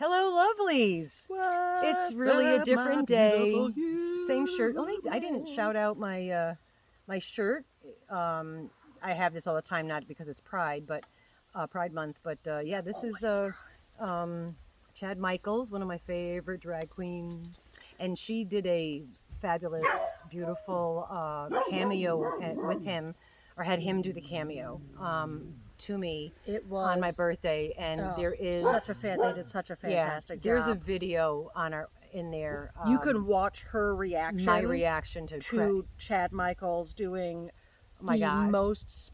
Hello, lovelies. It's really a different day. Same shirt. I didn't shout out my my shirt. I have this all the time, not because it's Pride, but Pride Month. But yeah, this is Chad Micheals, one of my favorite drag queens, and she did a fabulous, beautiful cameo with him, or had him do the cameo. To me It was on my birthday, and there is they did such a fantastic job. There's a video on in there. You can watch her reaction. My reaction to Chad Micheals doing my the God. most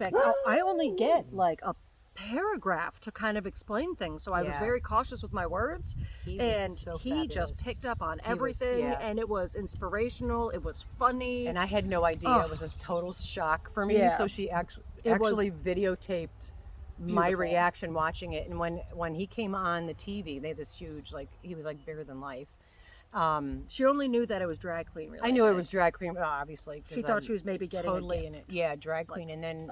I only get like a paragraph to kind of explain things, so I was very cautious with my words. He just picked up on everything, and it was inspirational. It was funny, and I had no idea. It was a total shock for me. So she actually videotaped my reaction watching it. And when he came on the TV, they had this huge, he was like bigger than life. She only knew that it was drag queen related. I knew it was drag queen, obviously. She thought she was maybe getting totally a in it. Yeah, drag queen. And then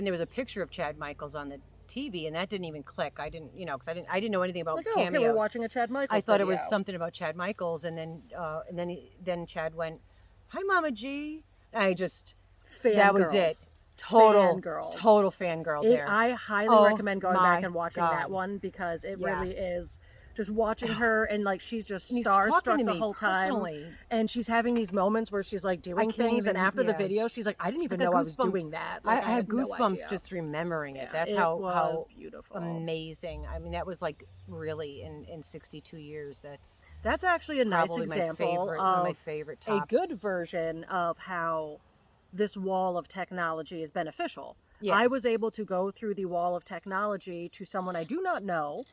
there was a picture of Chad Micheals on the TV, and that didn't even click. I didn't, because I didn't know anything about cameos. Okay, we're watching a Chad Micheals I thought video. It was something about Chad Micheals, and then Chad went, "Hi, Mama G." That was it. Total fangirl there. I highly recommend going back and watching that one, because it really is just watching her, and she's just starstruck the whole time. And she's having these moments where she's doing things, and after the video she's like, I didn't even know I was doing that. I had goosebumps just remembering it. That's how beautiful, amazing. I mean, that was really in 62 years. That's actually a nice example one of my favorite a good version of how this wall of technology is beneficial. I was able to go through the wall of technology to someone I do not know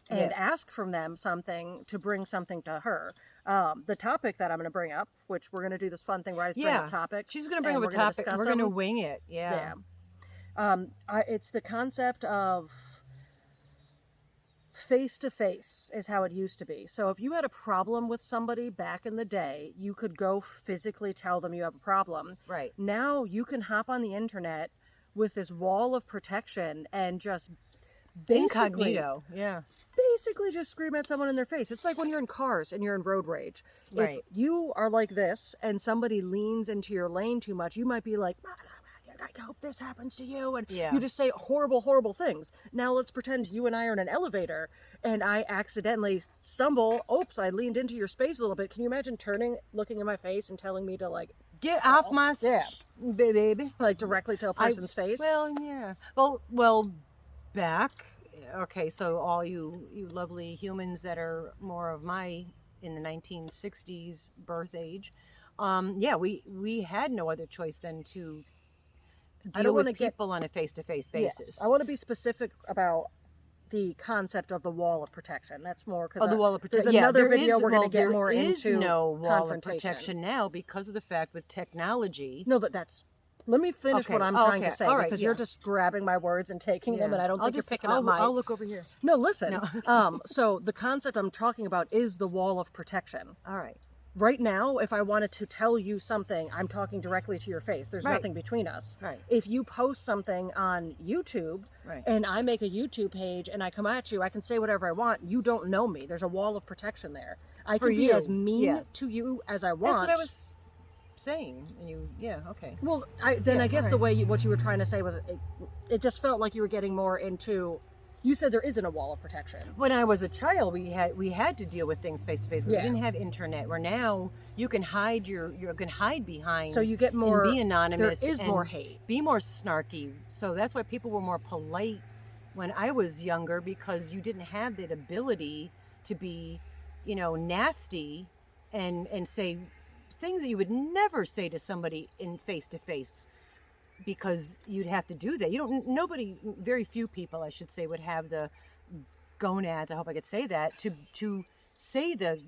and ask from them something to bring something to her. The topic that I'm going to bring up, which we're going to do this fun thing where I just bring up topics. She's going to bring up a topic. We're going to wing it. It's the concept of face-to-face is how it used to be. So if you had a problem with somebody back in the day, you could go physically tell them you have a problem. Right. Now you can hop on the internet with this wall of protection and just incognito. Basically just scream at someone in their face. It's like when you're in cars and you're in road rage. Right. If you are like this and somebody leans into your lane too much, you might be like, I hope this happens to you, and you just say horrible things. Now let's pretend you and I are in an elevator and I accidentally stumble. Oops, I leaned into your space a little bit. Can you imagine looking in my face and telling me to get off my baby, directly to a person's face? Well, yeah. Well, back. Okay, so all you lovely humans that are more of in the 1960s birth age, we had no other choice than to deal with people on a face-to-face basis. Yes. I want to be specific about the concept of the wall of protection. That's more because the wall of protection. There's another video we're going to get more into. There is no wall of protection now because of the fact with technology. No, that's. Let me finish what I'm trying to say, because you're just grabbing my words and taking them, and I don't think you're picking up my. I'll look over here. No, listen. No. So the concept I'm talking about is the wall of protection. All right. Right now, if I wanted to tell you something, I'm talking directly to your face. There's nothing between us. Right. If you post something on YouTube, and I make a YouTube page and I come at you, I can say whatever I want. You don't know me. There's a wall of protection there. I can be as mean to you as I want. That's what I was saying. And okay. Well, I guess the way what you were trying to say was it just felt like you were getting more into. You said there isn't a wall of protection. When I was a child, we had to deal with things face to face. We didn't have internet. Where now you can hide you can hide behind. So you get more. And be anonymous. There is more hate. Be more snarky. So that's why people were more polite when I was younger, because you didn't have that ability to be, nasty and say things that you would never say to somebody in face to face. Because you'd have to do that. Very few people, I should say, would have the gonads, I hope I could say that, to say the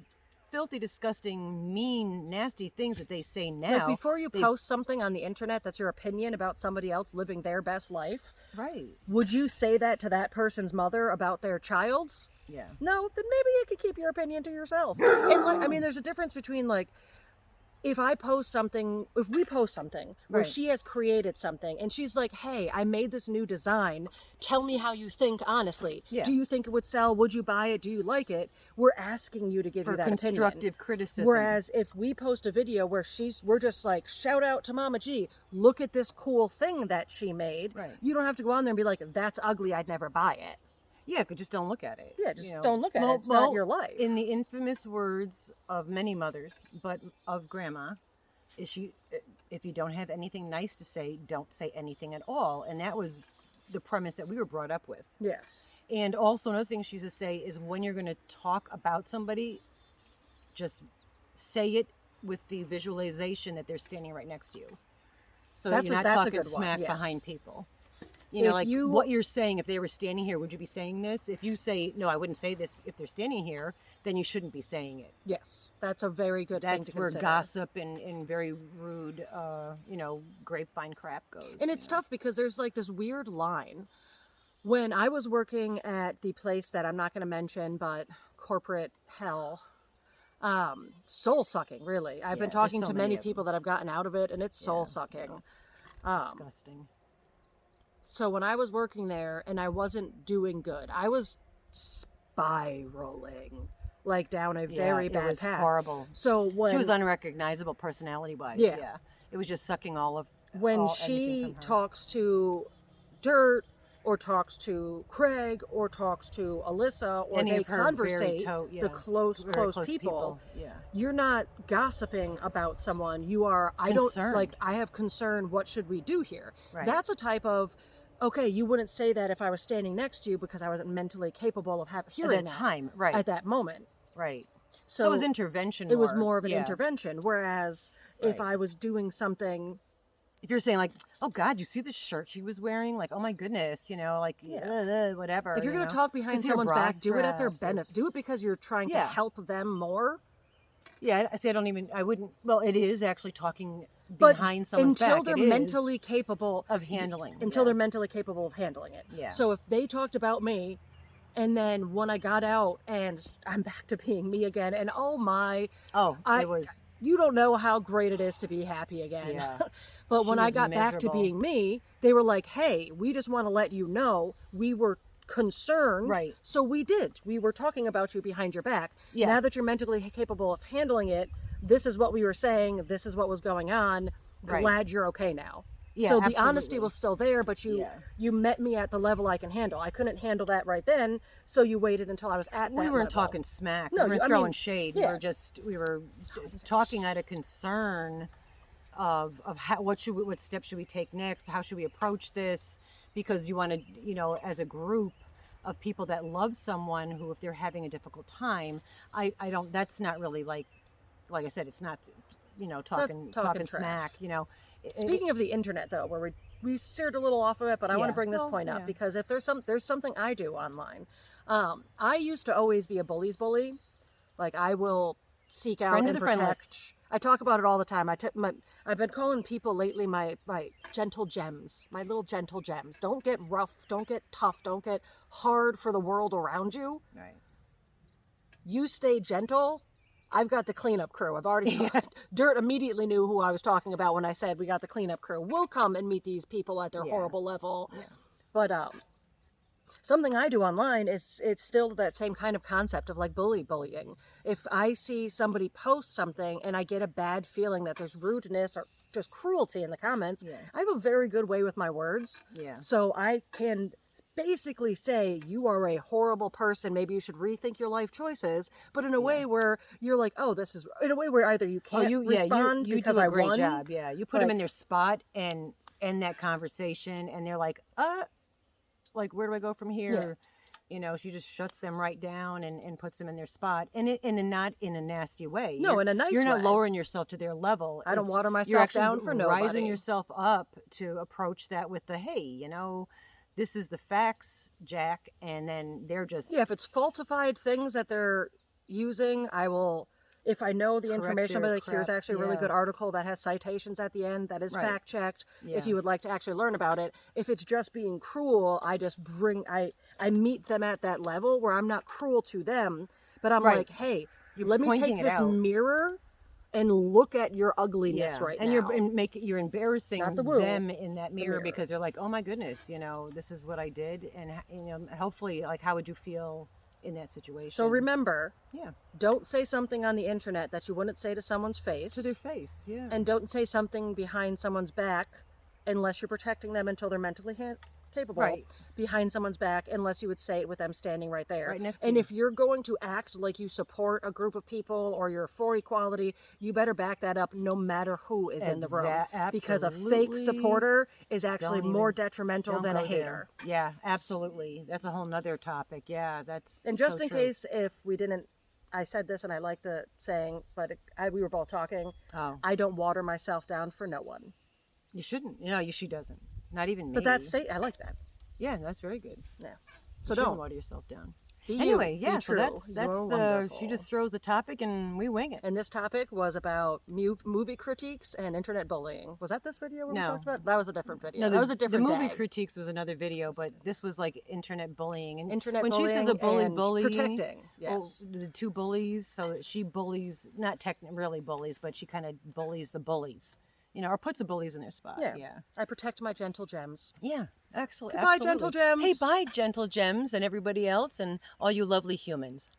filthy, disgusting, mean, nasty things that they say now. Before you post something on the internet that's your opinion about somebody else living their best life, would you say that to that person's mother about their child's? Yeah. No, then maybe you could keep your opinion to yourself. And there's a difference between if we post something where Right. she has created something and she's like, hey, I made this new design. Tell me how you think, honestly. Yeah. Do you think it would sell? Would you buy it? Do you like it? We're asking you to give For you that constructive opinion. criticism. Whereas if we post a video where we're just like, shout out to Mama G, look at this cool thing that she made. Right. You don't have to go on there and be like, that's ugly, I'd never buy it. Yeah, just don't look at it. Yeah, just don't look at it. It's not your life. In the infamous words of many mothers, but of Grandma, if you don't have anything nice to say, don't say anything at all. And that was the premise that we were brought up with. Yes. And also another thing she used to say is when you're going to talk about somebody, just say it with the visualization that they're standing right next to you. So that you're not talking smack behind people. You know, like what you're saying, if they were standing here, would you be saying this? If you say, no, I wouldn't say this if they're standing here, then you shouldn't be saying it. Yes, that's a very good thing to consider. That's where gossip and very rude, grapevine crap goes. And it's tough because there's like this weird line. When I was working at the place that I'm not going to mention, but corporate hell, soul-sucking, really. I've been talking to many people that have gotten out of it, and it's soul-sucking. Disgusting. So when I was working there and I wasn't doing good, I was spiraling like down a very bad it was path. Horrible. So when she was unrecognizable personality-wise. Yeah. It was just sucking all of. When she talks to Dirt or talks to Craig or talks to Alyssa or they conversate, the close people, you're not gossiping about someone. You are, I have concern. What should we do here? Right. That's a type of, okay, you wouldn't say that if I was standing next to you because I wasn't mentally capable of hearing at that time, right? At that moment, right. So it was intervention. It was more of an intervention. Whereas if I was doing something. If you're saying like, oh God, you see the shirt she was wearing? Like, oh my goodness, whatever. If you're going to talk behind someone's back, do it at their benefit. Do it because you're trying to help them more. Yeah, I wouldn't, well, it is actually talking behind someone's back. Until they're mentally capable of handling. They're mentally capable of handling it. Yeah. So if they talked about me, and then when I got out and I'm back to being me again, and it was... You don't know how great it is to be happy again. Yeah. But when I got back to being me, they were like, hey, we just want to let you know we were concerned. Right. So we did. We were talking about you behind your back. Yeah. Now that you're mentally capable of handling it, this is what we were saying. This is what was going on. Glad you're okay now. Yeah, so the honesty was still there, but you met me at the level I can handle. I couldn't handle that right then, so you waited until I was at that level. We weren't talking smack. No, we weren't throwing shade. Yeah. We were talking out of concern of what steps should we take next? How should we approach this? Because you want to, as a group of people that love someone who, if they're having a difficult time, that's not really like I said, it's not, talking smack, Speaking of the internet, though, where we steered a little off of it, but I want to bring this point up because if there's something I do online, I used to always be a bully's bully. Like I will seek out and protect. I talk about it all the time. I've been calling people lately my gentle gems, my little gentle gems. Don't get rough. Don't get tough. Don't get hard for the world around you. Right. You stay gentle. I've got the cleanup crew. I've already Dirt immediately knew who I was talking about when I said we got the cleanup crew. We'll come and meet these people at their horrible level. Yeah. But something I do online is it's still that same kind of concept of like bullying. If I see somebody post something and I get a bad feeling that there's rudeness or just cruelty in the comments, I have a very good way with my words. Yeah. So I can basically say you are a horrible person, maybe you should rethink your life choices, but in a way where you're like, oh, this is in a way where either you can't respond you because do a I great won. Job. Yeah, you put them in their spot and end that conversation, and they're like, where do I go from here? Yeah. She just shuts them right down and puts them in their spot, and not in a nasty way. No, in a nice way. You're not lowering yourself to their level. I don't water myself down for nobody. You're rising yourself up to approach that with the, hey, this is the facts, Jack, and then they're just... Yeah, if it's falsified things that they're using, I will... If I know the information, I'll be like, here's actually a really good article that has citations at the end that is fact-checked, if you would like to actually learn about it. If it's just being cruel, I just I meet them at that level where I'm not cruel to them, but I'm like, hey, let me take this mirror and look at your ugliness right and now. you're embarrassing Not the woo, them in that mirror, mirror. because they're like, oh my goodness, you know, this is what I did, and you know, hopefully, like, how would you feel in that situation? So remember, yeah, don't say something on the internet that you wouldn't say to someone's face. to their face, yeah, And don't say something behind someone's back unless you're protecting them until they're mentally capable. Right. Behind someone's back unless you would say it with them standing right there. Right next to and you. if you're going to act like you support a group of people or you're for equality, you better back that up no matter who is in the room. Because a fake supporter is actually more detrimental than a hater. There. Yeah, absolutely. That's a whole nother topic. Yeah, that's And just so in true. case if we didn't, I said this and I like the saying, but we were both talking. Oh, I don't water myself down for no one. you shouldn't. You know, she doesn't. Not even me. But I like that. Yeah, that's very good. Yeah. So don't don't water yourself down. Be Anyway, you. yeah. Be So true. that's You're the. wonderful. She just throws the topic and we wing it. And this topic was about movie critiques and internet bullying. Was that this video we No. talked about? That was a different video. No, that was a different The movie day. critiques was another video, but this was like internet bullying. And Internet when bullying she says a bully, and bullying, protecting. Yes. the two bullies. So she bullies, not really bullies, but she kind of bullies the bullies. You know, or puts the bullies in their spot. Yeah. I protect my gentle gems. Yeah. Excellent. Goodbye, gentle gems. Hey, bye, gentle gems, and everybody else, and all you lovely humans.